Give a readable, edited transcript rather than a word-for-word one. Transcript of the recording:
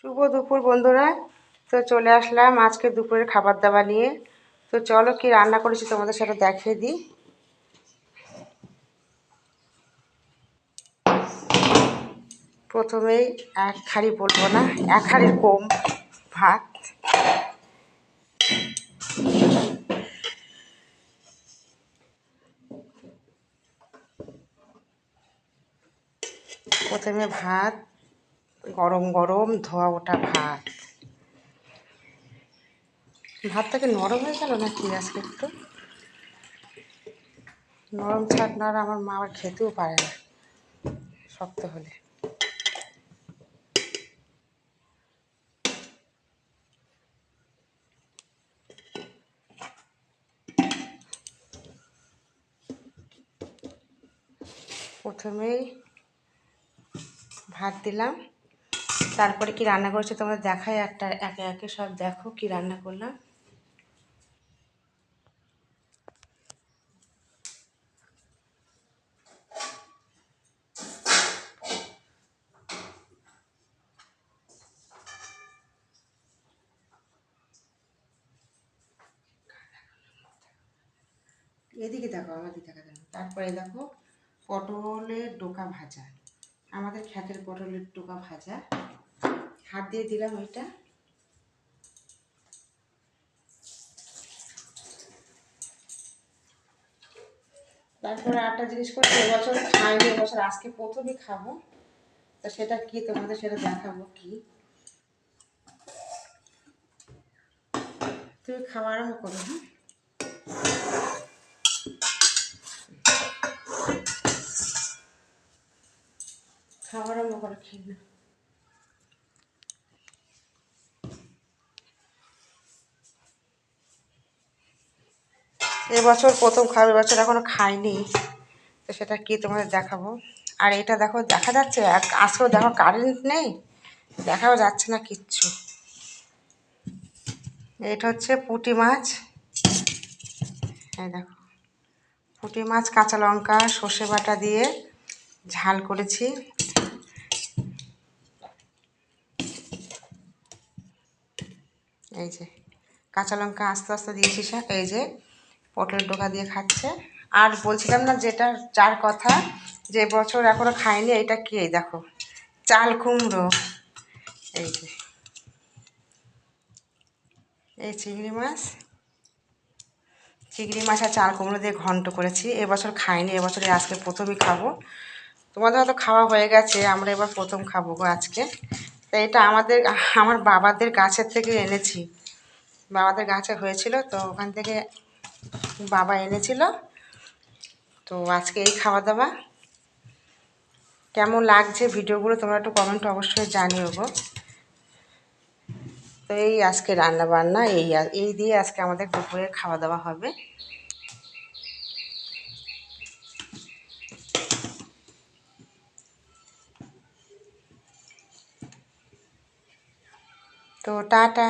শুভ দুপুর বন্ধুরা। তো চলে আসলাম আজকে দুপুরের খাবার দাবার নিয়ে। তো চলো কি রান্না করেছি তোমাদের সাথে দেখিয়ে দিই। প্রথমেই এক হাঁড়ি, বলবো না, এক হাঁড়ির কম ভাত। প্রথমে ভাত, গরম গরম ধোয়া ওঠা ভাত। ভাতটাকে নরম হয়ে গেল না কি আজকে? একটু নরম ছাড় না, আমার মা আবার খেতেও পারে না শক্ত হলে। প্রথমেই ভাত দিলাম, তারপরে কি রান্না করেছি তোমরা দেখাই, একটা একে একে সব দেখো কি রান্না করলাম। এদিকে দেখো, আমাদের দেখা দেখো। তারপরে দেখো পটলের ডোকা ভাজা, আমাদের খ্যাতের পটলের ডোকা ভাজা। হাত দিয়ে দিলাম ওইটা। তারপরে আরেকটা জিনিস করে, এবছর খাইনি, এবছর আজকে প্রথমই খাবো। তো সেটা কি তোমাদের সেটা দেখাবো। কি তুমি খাওয়া আরম্ভ করো। হ্যাঁ, খাওয়া আরম্ভ করো, খেয়ে না। এবছর প্রথম খাবো, এবছর এখনো খাইনি। তো সেটা কি তোমাদের দেখাবো। আর এটা দেখো, দেখা যাচ্ছে আজকেও দেখো কারেন্ট নেই, দেখাও যাচ্ছে না কিচ্ছু। এটা হচ্ছে পুঁটি মাছ। এই দেখো, পুঁটি মাছ কাঁচা লঙ্কা সর্ষে বাটা দিয়ে ঝাল করেছি। এই যে কাঁচা লঙ্কা আস্তে আস্তে দিয়েছি, এই যে পটলের ডোকা দিয়ে খাচ্ছে। আর বলছিলাম না যেটা, যার কথা, যে বছর এখনো খাইনি, এটা কি, এই দেখো চাল কুমড়ো। এই যে এই চিংড়ি মাছ আর চাল কুমড়ো দিয়ে ঘন্ট করেছি। এবছর খাইনি, এবছরে আজকে প্রথমই খাবো। তোমাদের হয়তো খাওয়া হয়ে গেছে, আমরা এবার প্রথম খাবো গো আজকে। তো এটা আমার বাবাদের গাছের থেকে এনেছি, বাবাদের গাছে হয়েছিল, তো ওখান থেকে বাবা এনেছিল। তো আজকে এই খাওয়া দাওয়া। কেমন লাগছে ভিডিওগুলো তোমরা একটু কমেন্ট অবশ্যই জানিও গো। তো এই আজকে রান্না বান্না, এই দিয়ে আজকে আমাদের দুপুরের খাওয়া দাওয়া হবে। তো টাটা।